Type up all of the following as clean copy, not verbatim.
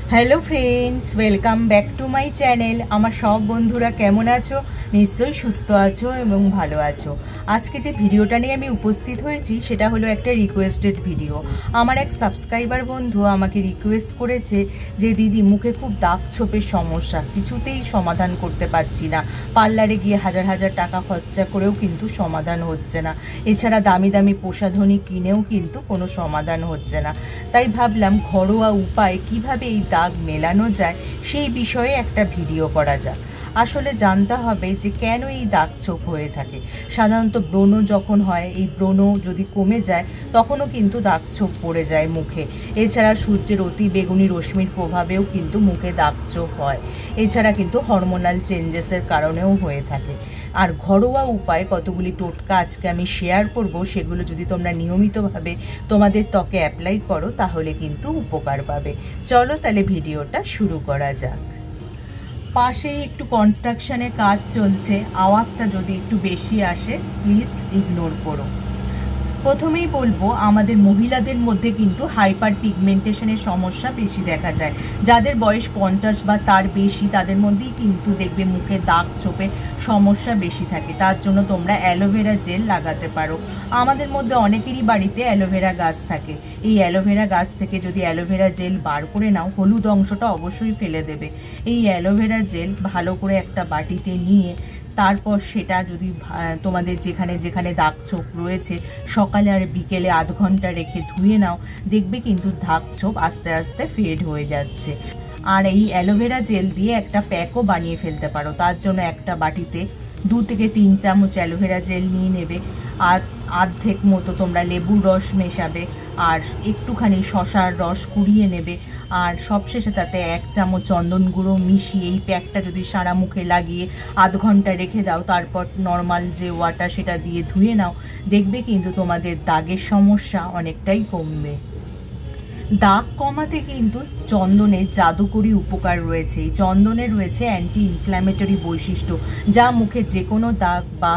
Hello friends, welcome back to my channel. आमार सब बंधुरा केमन आछो? निश्चय सुस्थ आछो एबं भालो आछो। आज के जे भिडियोटा निये आमि उपस्थित हयेछि सेटा हलो एकटा रिक्वेस्टेड भिडियो। आमार एक सबस्क्राइबार बंधु आमाके रिक्वेस्ट करेছে যে দিদি मुखे खूब दाग छोपेर समस्या, কিছুতেই समाधान करते पारछि ना। पार्लारे गिये हाजार हाजार टाका खरचा करेও किन्तु समाधान হচ্ছে না। এছাড়া দামি দামি প্রসাধনী কিনেও কিন্তু কোনো সমাধান হচ্ছে না। তাই ভাবলাম ঘরোয়া উপায় কিভাবে এই দাগ মেলানো যায় সেই বিষয়ে একটা ভিডিও করা যাক। আসলে জানতে হবে যে কেন এই দাগ ছোপ হয়ে থাকে। সাধারণত ব্রণ যখন হয়, এই ব্রণ যদি কমে যায় তখনও কিন্তু দাগ ছোপ পড়ে যায় মুখে। এছাড়া সূর্যের অতি বেগুনি রশ্মির প্রভাবেও কিন্তু মুখে দাগ ছোপ হয়। এছাড়া কিন্তু হরমোনাল চেঞ্জেসের কারণেও হয়ে থাকে। আর ঘরোয়া উপায় কতগুলি টোটকা আজকে আমি শেয়ার করব, সেগুলো যদি তোমরা নিয়মিতভাবে তোমাদের ত্বকে অ্যাপ্লাই করো তাহলে কিন্তু উপকার পাবে। চলো তাহলে ভিডিওটা শুরু করা যাক। পাশেই একটু কনস্ট্রাকশনের কাজ চলছে, আওয়াজটা যদি একটু বেশি আসে প্লিজ ইগনোর করো। প্রথমেই বলবো আমাদের মহিলাদের মধ্যে কিন্তু হাইপার পিগমেন্টেশনের সমস্যা বেশি দেখা যায়। যাদের বয়স 50 বা তার বেশি তাদের মধ্যেই কিন্তু দেখবে মুখে দাগ ছোপের সমস্যা বেশি থাকে। তার জন্য তোমরা অ্যালোভেরা জেল লাগাতে পারো। আমাদের মধ্যে অনেকেরই বাড়িতে অ্যালোভেরা গাছ থাকে। এই অ্যালোভেরা গাছ থেকে যদি অ্যালোভেরা জেল বার করে নাও, হলুদ অংশটা অবশ্যই ফেলে দেবে। এই অ্যালোভেরা জেল ভালো করে একটা বাটিতে নিয়ে তারপর সেটা যদি তোমাদের যেখানে যেখানে দাগ ছোপ রয়েছে সকালে আর বিকেলে আধ ঘন্টা রেখে ধুয়ে নাও, দেখবে কিন্তু দাগ ছোপ আস্তে আস্তে ফেড হয়ে যাচ্ছে। আর এই অ্যালোভেরা জেল দিয়ে একটা প্যাকও বানিয়ে ফেলতে পারো। তার জন্য একটা বাটিতে 2 থেকে 3 চামচ অ্যালোভেরা জেল নিয়ে নেবে, আর আর্ধেক মতো তোমরা লেবুর রস মেশাবে, আর একটুখানি শশার রস কুড়িয়ে নেবে, আর সবশেষে তাতে 1 চামচ চন্দন গুঁড়ো মিশিয়ে এই প্যাকটা যদি সারা মুখে লাগিয়ে আধ ঘন্টা রেখে দাও, তারপর নর্মাল যে ওয়াটার সেটা দিয়ে ধুয়ে নাও, দেখবে কিন্তু তোমাদের দাগের সমস্যা অনেকটাই কমবে। দাগ কমাতে কিন্তু চন্দনের জাদুকরি উপকার রয়েছে। এই চন্দনে রয়েছে অ্যান্টি ইনফ্ল্যামেটরি বৈশিষ্ট্য, যা মুখে যে কোনো দাগ বা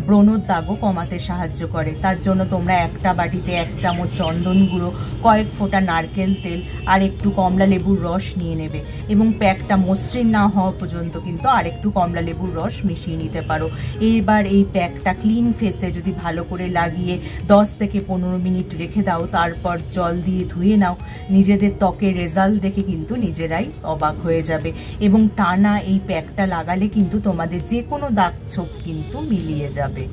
ব্রণর দাগও কমাতে সাহায্য করে। তার জন্য তোমরা একটা বাটিতে 1 চামচ চন্দন গুঁড়ো, কয়েক ফোঁটা নারকেল তেল আর একটু কমলা লেবুর রস নিয়ে নেবে, এবং প্যাকটা মসৃণ না হওয়া পর্যন্ত কিন্তু আর একটু কমলা লেবুর রস মিশিয়ে নিতে পারো। এইবার এই প্যাকটা ক্লিন ফেসে যদি ভালো করে লাগিয়ে 10 থেকে 15 মিনিট রেখে দাও, তারপর জল দিয়ে ধুয়ে নাও, নিজেদের ত্বকের রেজাল্ট দেখে কিন্তু নিজেরাই অবাক হয়ে যাবে। এবং টানা এই প্যাকটা লাগালে কিন্তু তোমাদের যে কোনো দাগ ছোপ কিন্তু মিলিয়ে যাবে।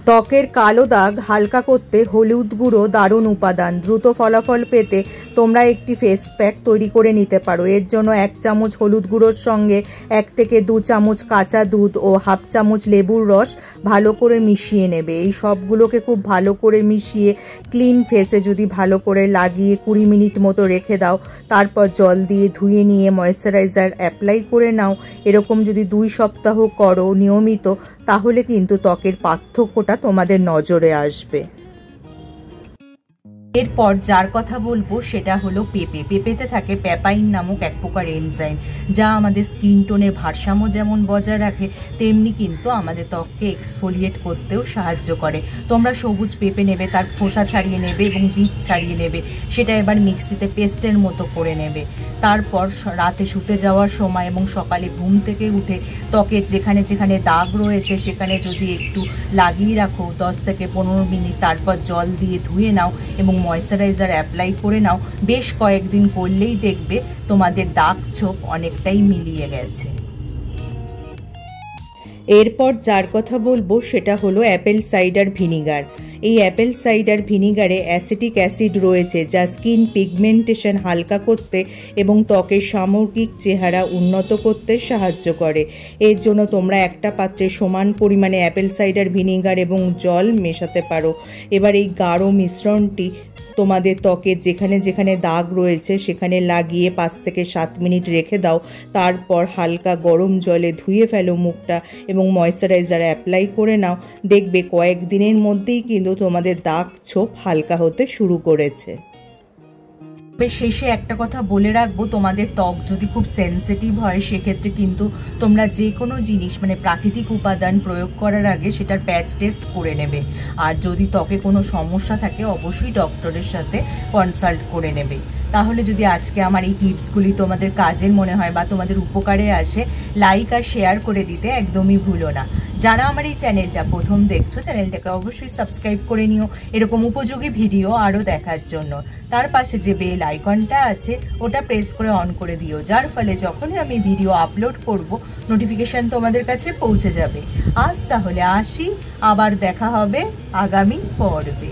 ত্বকের কালো দাগ হালকা করতে হলুদ গুঁড়ো দারুণ উপাদান। দ্রুত ফলাফল পেতে তোমরা একটি ফেস প্যাক তৈরি করে নিতে পারো। এর জন্য 1 চামচ হলুদ গুঁড়োর সঙ্গে 1 থেকে 2 চামচ কাঁচা দুধ ও হাফ চামচ লেবুর রস ভালো করে মিশিয়ে নেবে। এই সবগুলোকে খুব ভালো করে মিশিয়ে ক্লিন ফেসে যদি ভালো করে লাগিয়ে 20 মিনিট মতো রেখে দাও, তারপর জল দিয়ে ধুয়ে নিয়ে ময়েশ্চারাইজার অ্যাপ্লাই করে নাও। এরকম যদি 2 সপ্তাহ করো নিয়মিত, তাহলে কিন্তু ত্বকের পার্থক্যটা তোমাদের নজরে আসবে। এরপর যার কথা বলবো সেটা হলো পেঁপে। পেঁপেতে থাকে প্যাপাইন নামক এক প্রকার এনজাইম, যা আমাদের স্কিন টোনের ভারসাম্য যেমন বজায় রাখে, তেমনি কিন্তু আমাদের ত্বককে এক্সফোলিয়েট করতেও সাহায্য করে। তোমরা সবুজ পেঁপে নেবে, তার খোসা ছাড়িয়ে নেবে এবং বীজ ছাড়িয়ে নেবে, সেটা এবার মিক্সিতে পেস্টের মতো করে নেবে। তারপর রাতে শুতে যাওয়ার সময় এবং সকালে ঘুম থেকে উঠে ত্বকের যেখানে যেখানে দাগ রয়েছে সেখানে যদি একটু লাগিয়ে রাখো 10 থেকে 15 মিনিট, তারপর জল দিয়ে ধুয়ে নাও এবং ময়েশ্চারাইজার অ্যাপ্লাই করে নাও। বেশ কয়েকদিন করলেই দেখবে তোমাদের দাগ ছোপ অনেকটাই মিলিয়ে গেছে। এরপর যার কথা বলবো সেটা হলো অ্যাপেল সাইডার ভিনিগার। এই অ্যাপেল সাইডার ভিনিগারে অ্যাসিটিক অ্যাসিড রয়েছে, যা স্কিন পিগমেন্টেশন হালকা করতে এবং ত্বকের সামগ্রিক চেহারা উন্নত করতে সাহায্য করে। এর জন্য তোমরা একটা পাত্রে সমান পরিমাণে অ্যাপেল সাইডার ভিনিগার এবং জল মেশাতে পারো। এবার এই গাঢ় মিশ্রণটি তোমাদের ত্বকে যেখানে যেখানে দাগ রয়েছে সেখানে লাগিয়ে 5 থেকে 7 মিনিট রেখে দাও। তারপর হালকা গরম জলে ধুয়ে ফেলো মুখটা এবং ময়েশ্চারাইজার অ্যাপ্লাই করে নাও। দেখবে কয়েকদিনের মধ্যেই কিন্তু তোমাদের দাগ ছোপ হালকা হতে শুরু করেছে। শেষে একটা কথা বলে রাখবো, তোমাদের ত্বক যদি খুব সেন্সিটিভ হয় সেক্ষেত্রে কিন্তু তোমরা যে কোনো জিনিস মানে প্রাকৃতিক উপাদান প্রয়োগ করার আগে সেটার প্যাচ টেস্ট করে নেবে। আর যদি ত্বকে কোনো সমস্যা থাকে অবশ্যই ডক্টরের সাথে কনসাল্ট করে নেবে। তাহলে যদি আজকে আমার এই টিপসগুলি তোমাদের কাজের মনে হয় বা তোমাদের উপকারে আসে, লাইক আর শেয়ার করে দিতে একদমই ভুলো না। যারা আমার এই চ্যানেলটা প্রথম দেখছো, চ্যানেলটাকে অবশ্যই সাবস্ক্রাইব করে নিও এরকম উপযোগী ভিডিও আরও দেখার জন্য। তার পাশে যে বেল আইকনটা আছে ওটা প্রেস করে অন করে দিও, যার ফলে যখনই আমি ভিডিও আপলোড করব নোটিফিকেশন তোমাদের কাছে পৌঁছে যাবে। আজ তাহলে আসি, আবার দেখা হবে আগামী পর্বে।